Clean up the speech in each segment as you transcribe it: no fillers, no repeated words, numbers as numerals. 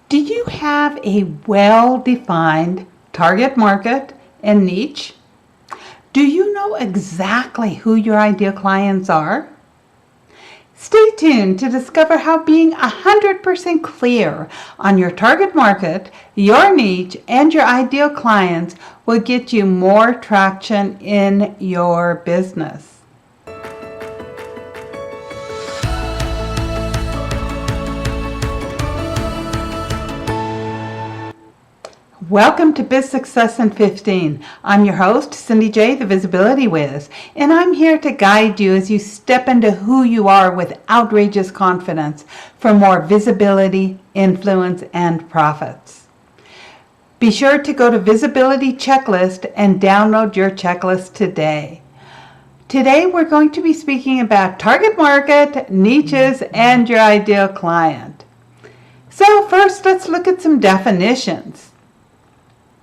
Do you have a well-defined target market and niche? Do you know exactly who your ideal clients are? Stay tuned to discover how being 100% clear on your target market, your niche, and your ideal clients will get you more traction in your business. Welcome to Biz Success in 15. I'm your host, Cindy J, the Visibility Wiz, and I'm here to guide you as you step into who you are with outrageous confidence for more visibility, influence, and profits. Be sure to go to Visibility Checklist and download your checklist today. Today we're going to be speaking about target market, niches, and your ideal client. So first, let's look at some definitions.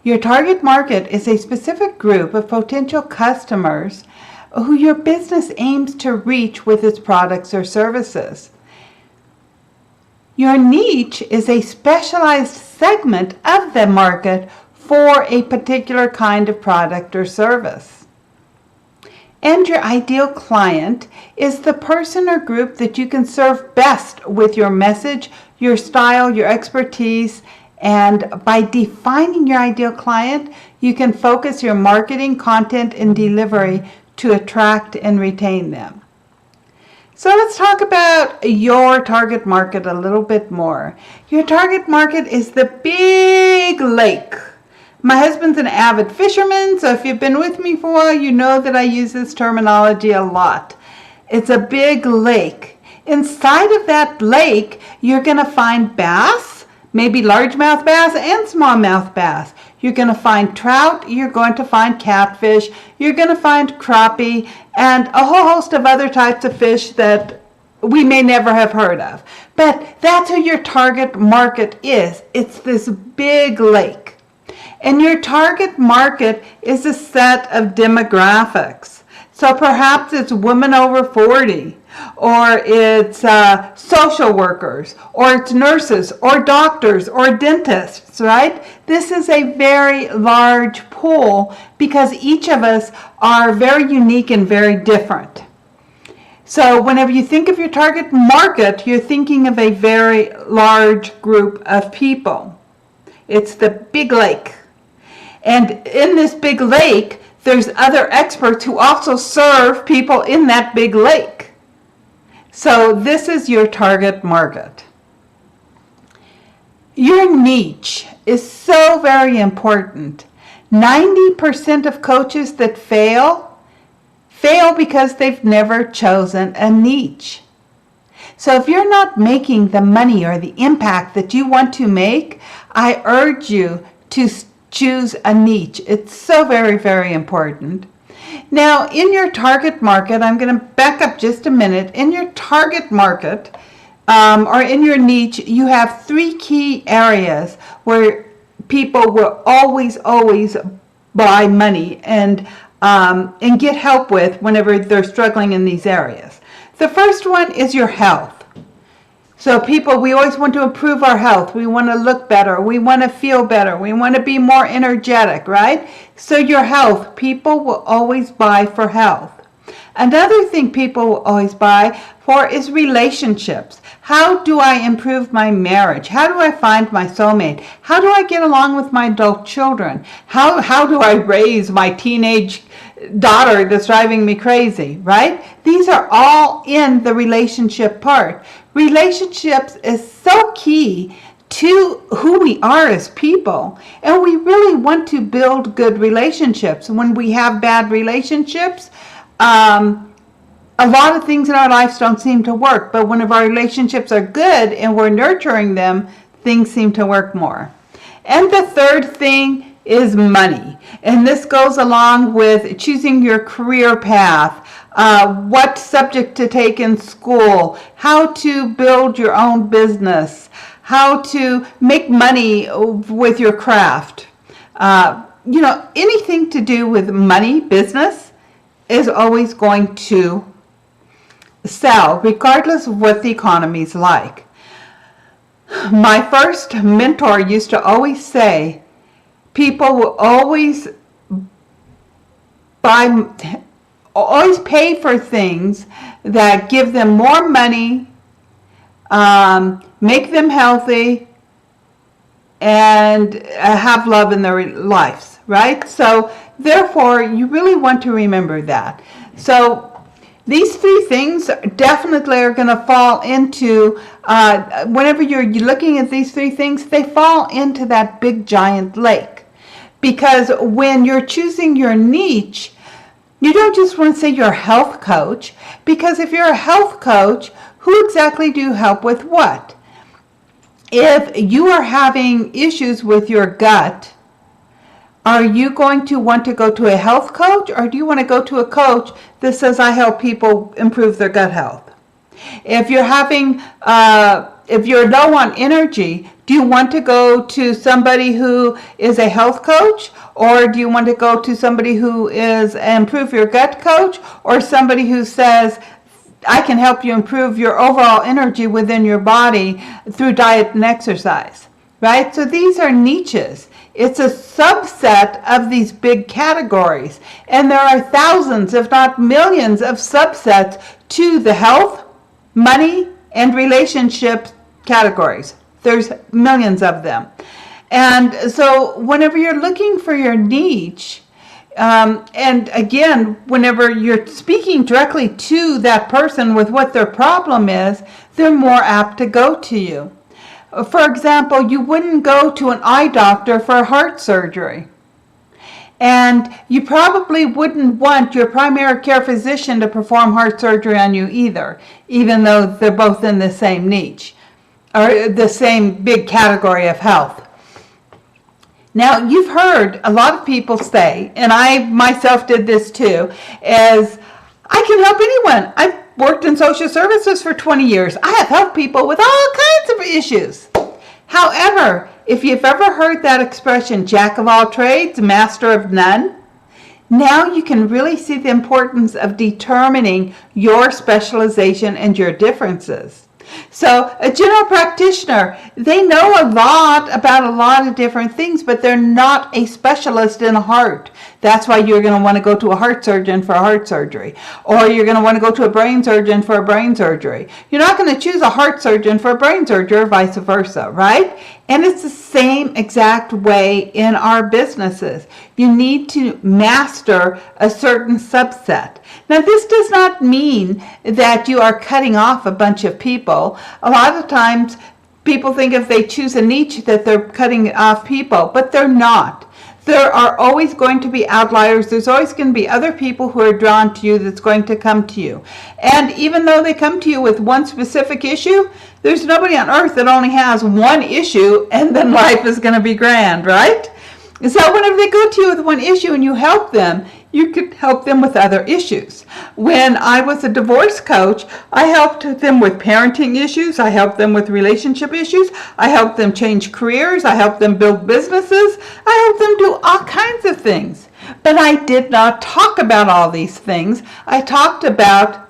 Your target market is a specific group of potential customers who your business aims to reach with its products or services. Your niche is a specialized segment of the market for a particular kind of product or service. And your ideal client is the person or group that you can serve best with your message, your style, your expertise. And by defining your ideal client, you can focus your marketing, content, and delivery to attract and retain them. So let's talk about your target market a little bit more. Your target market is the big lake. My husband's an avid fisherman, so if you've been with me for a while, you know that I use this terminology a lot. It's a big lake. Inside of that lake, you're going to find bass, maybe largemouth bass and smallmouth bass. You're going to find trout, you're going to find catfish, you're going to find crappie, and a whole host of other types of fish that we may never have heard of. But that's who your target market is. It's this big lake. And your target market is a set of demographics. So perhaps it's women over 40, or it's social workers, or it's nurses, or doctors, or dentists, right? This is a very large pool because each of us are very unique and very different. So whenever you think of your target market, you're thinking of a very large group of people. It's the big lake. And in this big lake, there's other experts who also serve people in that big lake. So this is your target market. Your niche is so very important. 90% of coaches that fail because they've never chosen a niche. So if you're not making the money or the impact that you want to make, I urge you to choose a niche. It's so very, very important. Now, in your target market, I'm going to back up just a minute. In your target market, or in your niche, you have three key areas where people will always buy money and get help with whenever they're struggling in these areas. The first one is your health. So people, we always want to improve our health. We want to look better. We want to feel better. We want to be more energetic, right? So your health, people will always buy for health. Another thing people will always buy for is relationships. How do I improve my marriage? How do I find my soulmate? How do I get along with my adult children? How do I raise my teenage daughter that's driving me crazy, right? These are all in the relationship part. Relationships is so key to who we are as people, and we really want to build good relationships. When we have bad relationships, a lot of things in our lives don't seem to work, but when our relationships are good and we're nurturing them, things seem to work more. And the third thing is money, and this goes along with choosing your career path, what subject to take in school, how to build your own business, how to make money with your craft. Anything to do with money, business, is always going to sell regardless of what the economy's like. My first mentor used to always say, people will always pay for things that give them more money, make them healthy, and have love in their lives, right? So therefore, you really want to remember that. So these three things definitely are going to fall into, whenever you're looking at these three things, they fall into that big giant lake. Because when you're choosing your niche, you don't just want to say you're a health coach, because if you're a health coach, who exactly do you help with what? If you are having issues with your gut, are you going to want to go to a health coach, or do you want to go to a coach that says, I help people improve their gut health? If you're if you're low on energy, do you want to go to somebody who is a health coach, or do you want to go to somebody who is an improve your gut coach, or somebody who says, I can help you improve your overall energy within your body through diet and exercise, right? So these are niches. It's a subset of these big categories. And there are thousands, if not millions, of subsets to the health, money, and relationship categories. There's millions of them. And so whenever you're looking for your niche, and again, whenever you're speaking directly to that person with what their problem is, they're more apt to go to you. For example, you wouldn't go to an eye doctor for heart surgery. And you probably wouldn't want your primary care physician to perform heart surgery on you either, even though they're both in the same niche, or the same big category of health. Now, you've heard a lot of people say, and I myself did this too, is I can help anyone. I've worked in social services for 20 years. I have helped people with all kinds of issues. However, if you've ever heard that expression, jack of all trades, master of none, now you can really see the importance of determining your specialization and your differences. So a general practitioner, they know a lot about a lot of different things, but they're not a specialist in heart. That's why you're going to want to go to a heart surgeon for heart surgery, or you're going to want to go to a brain surgeon for a brain surgery. You're not going to choose a heart surgeon for a brain surgery or vice versa, right? And it's the same exact way in our businesses. You need to master a certain subset. Now, this does not mean that you are cutting off a bunch of people. A lot of times, people think if they choose a niche that they're cutting off people, but they're not. There are always going to be outliers. There's always going to be other people who are drawn to you that's going to come to you. And even though they come to you with one specific issue, there's nobody on earth that only has one issue and then life is going to be grand, right? So whenever they go to you with one issue and you help them, you could help them with other issues. When I was a divorce coach, I helped them with parenting issues. I helped them with relationship issues. I helped them change careers. I helped them build businesses. I helped them do all kinds of things. But I did not talk about all these things. I talked about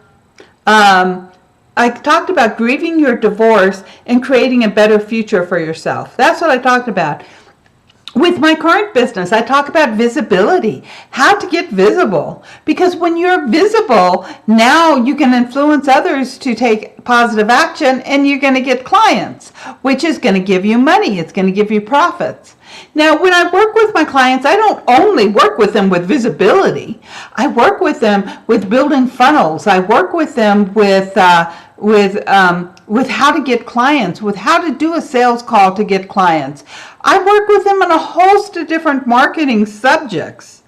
grieving your divorce and creating a better future for yourself. That's what I talked about. With my current business, I talk about visibility, how to get visible. Because when you're visible, now you can influence others to take positive action and you're going to get clients, which is going to give you money. It's going to give you profits. Now, when I work with my clients, I don't only work with them with visibility. I work with them with building funnels. I work with them with how to get clients, with how to do a sales call to get clients. I work with them on a host of different marketing subjects.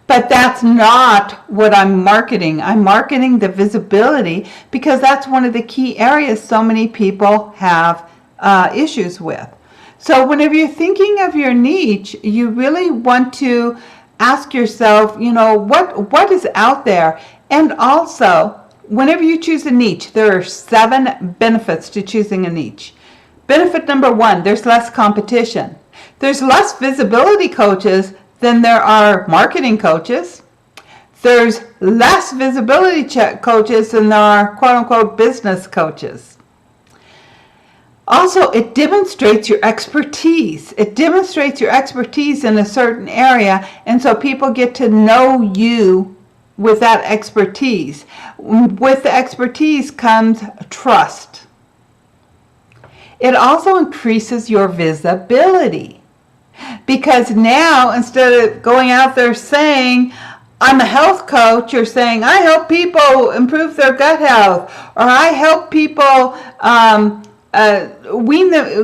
But that's not what I'm marketing. I'm marketing the visibility because that's one of the key areas so many people have issues with. So whenever you're thinking of your niche, you really want to ask yourself, what is out there? And also, whenever you choose a niche, there are 7 benefits to choosing a niche. Benefit number 1, there's less competition. There's less visibility coaches than there are marketing coaches. There's less visibility coaches than there are quote-unquote business coaches. Also, it demonstrates your expertise. It demonstrates your expertise in a certain area, and so people get to know you with that expertise. With the expertise comes trust. It also increases your visibility, because now instead of going out there saying, I'm a health coach, you're saying, I help people improve their gut health, or I help people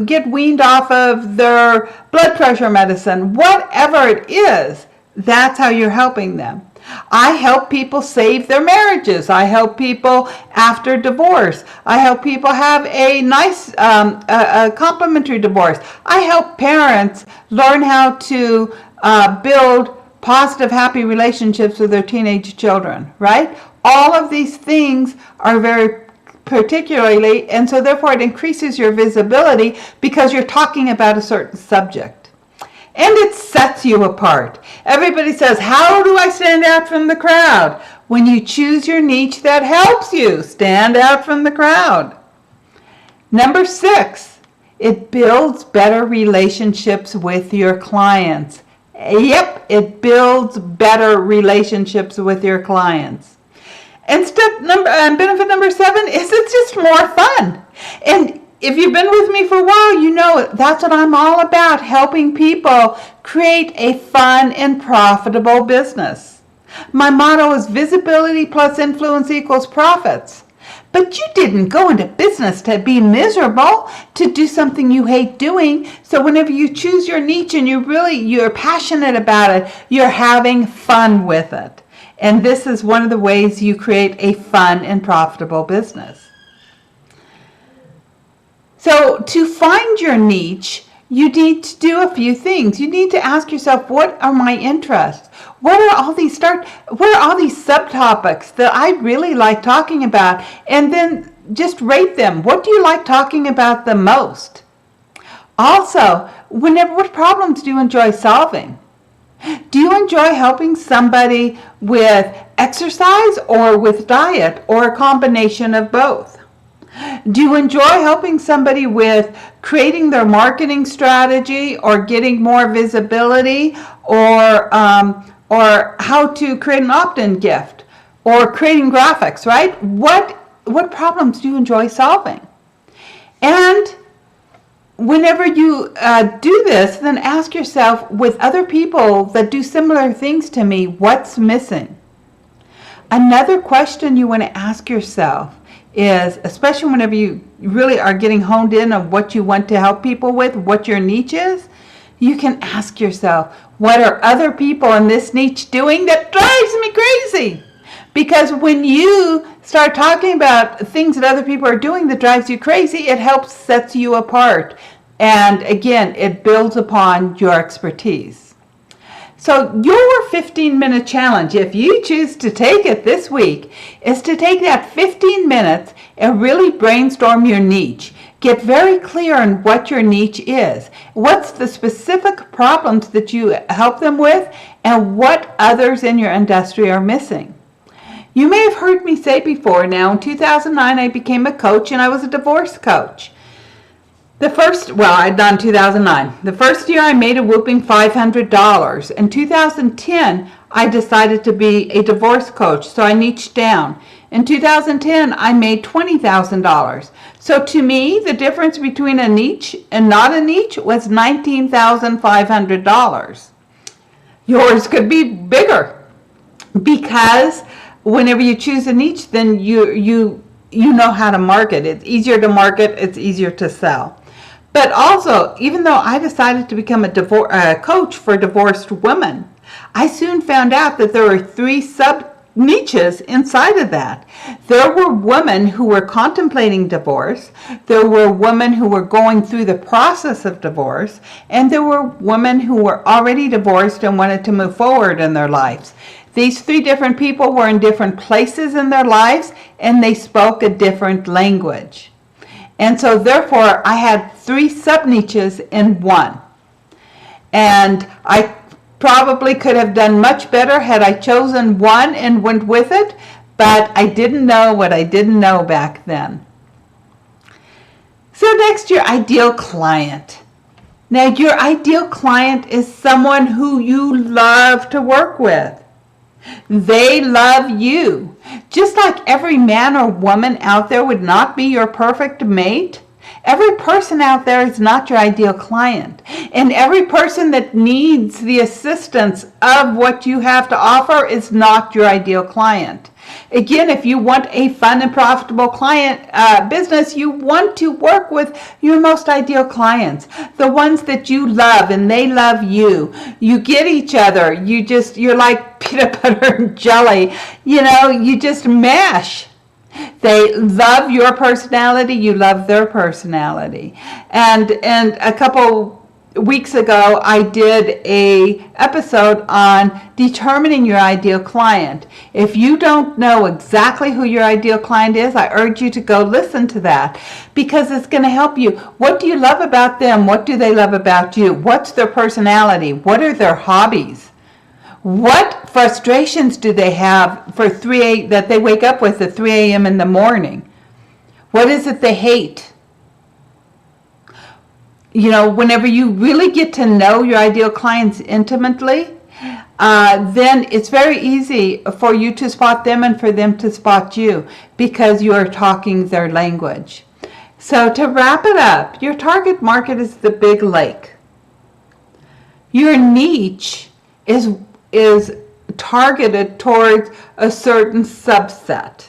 get weaned off of their blood pressure medicine. Whatever it is, that's how you're helping them. I help people save their marriages. I help people after divorce. I help people have a nice complimentary divorce. I help parents learn how to build positive, happy relationships with their teenage children, right? All of these things are very particularly, and so therefore it increases your visibility because you're talking about a certain subject. And it sets you apart. Everybody says, how do I stand out from the crowd? When you choose your niche that helps you stand out from the crowd. Number 6, it builds better relationships with your clients. Yep, it builds better relationships with your clients. And benefit number 7 is it's just more fun. And if you've been with me for a while, you know that's what I'm all about, helping people create a fun and profitable business. My motto is visibility plus influence equals profits. But you didn't go into business to be miserable, to do something you hate doing. So whenever you choose your niche and you're passionate about it, you're having fun with it. And this is one of the ways you create a fun and profitable business. So to find your niche, you need to do a few things. You need to ask yourself, what are my interests? What are all these subtopics that I really like talking about? And then just rate them. What do you like talking about the most? Also, what problems do you enjoy solving? Do you enjoy helping somebody with exercise or with diet, or a combination of both? Do you enjoy helping somebody with creating their marketing strategy, or getting more visibility, or how to create an opt-in gift, or creating graphics, right? What problems do you enjoy solving? And whenever you do this, then ask yourself, with other people that do similar things to me, what's missing? Another question you want to ask yourself is, especially whenever you really are getting honed in on what you want to help people with, what your niche is, you can ask yourself, what are other people in this niche doing that drives me crazy? Because when you start talking about things that other people are doing that drives you crazy, it helps set you apart. And again, it builds upon your expertise. So your 15-minute challenge, if you choose to take it this week, is to take that 15 minutes and really brainstorm your niche. Get very clear on what your niche is. What's the specific problems that you help them with, and what others in your industry are missing. You may have heard me say before, now in 2009 I became a coach, and I was a divorce coach. I'd done 2009. The first year I made a whooping $500. In 2010, I decided to be a divorce coach, so I niched down. In 2010, I made $20,000. So to me, the difference between a niche and not a niche was $19,500. Yours could be bigger, because whenever you choose a niche, then you know how to market. It's easier to market, it's easier to sell. But also, even though I decided to become a coach for divorced women, I soon found out that there were 3 sub-niches inside of that. There were women who were contemplating divorce, there were women who were going through the process of divorce, and there were women who were already divorced and wanted to move forward in their lives. These 3 different people were in different places in their lives, and they spoke a different language. And so therefore, I had 3 sub-niches in one. And I probably could have done much better had I chosen one and went with it, but I didn't know what I didn't know back then. So next, your ideal client. Now, your ideal client is someone who you love to work with. They love you. Just like every man or woman out there would not be your perfect mate, every person out there is not your ideal client. And every person that needs the assistance of what you have to offer is not your ideal client. Again, if you want a fun and profitable client business, you want to work with your most ideal clients, the ones that you love and they love you. You get each other. You're like peanut butter and jelly. You just mesh. They love your personality. You love their personality. And a couple weeks ago, I did a episode on determining your ideal client. If you don't know exactly who your ideal client is, I urge you to go listen to that, because it's going to help you. What do you love about them? What do they love about you? What's their personality? What are their hobbies? What frustrations do they have that they wake up with at 3 a.m. in the morning? What is it they hate? Whenever you really get to know your ideal clients intimately, then it's very easy for you to spot them and for them to spot you, because you are talking their language. So to wrap it up, your target market is the big lake. Your niche is targeted towards a certain subset.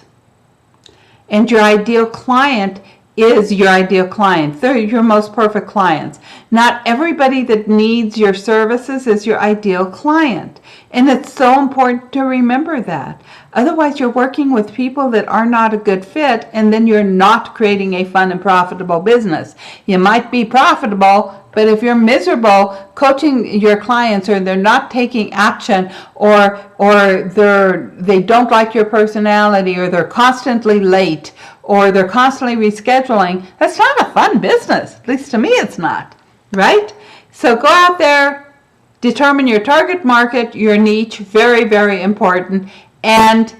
And your ideal client is your ideal client. They're your most perfect clients. Not everybody that needs your services is your ideal client. And it's so important to remember that. Otherwise, you're working with people that are not a good fit, and then you're not creating a fun and profitable business. You might be profitable, but if you're miserable coaching your clients, or they're not taking action, or they don't like your personality, or they're constantly late, or they're constantly rescheduling, that's not a fun business. At least to me, it's not, right? So go out there, determine your target market, your niche, very, very important, and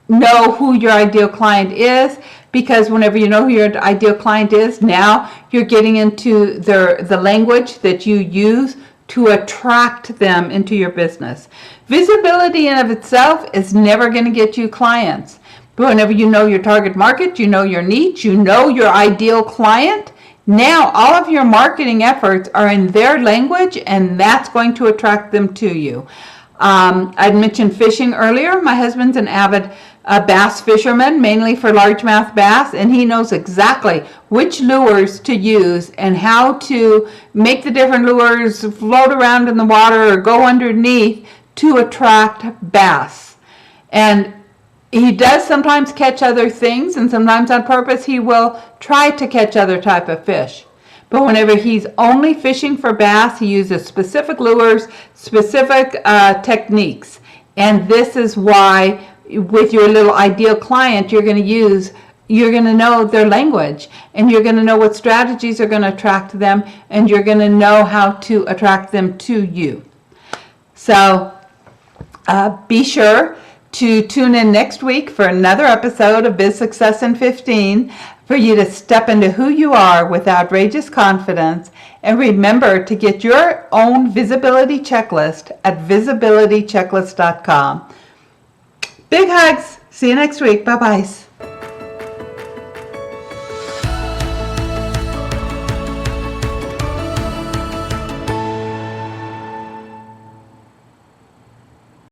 know who your ideal client is, because whenever you know who your ideal client is, now you're getting into the language that you use to attract them into your business. Visibility in of itself is never going to get you clients. But whenever you know your target market, you know your niche, you know your ideal client, now all of your marketing efforts are in their language, and that's going to attract them to you. I'd mentioned fishing earlier. My husband's an avid bass fisherman, mainly for largemouth bass, and he knows exactly which lures to use and how to make the different lures float around in the water or go underneath to attract bass. And he does sometimes catch other things, and sometimes on purpose he will try to catch other type of fish. But whenever he's only fishing for bass, he uses specific lures, specific techniques. And this is why with your little ideal client, you're going to know their language, and you're going to know what strategies are going to attract them, and you're going to know how to attract them to you. So be sure to tune in next week for another episode of Biz Success in 15, for you to step into who you are with outrageous confidence. And remember to get your own visibility checklist at visibilitychecklist.com. Big hugs. See you next week. Bye-bye.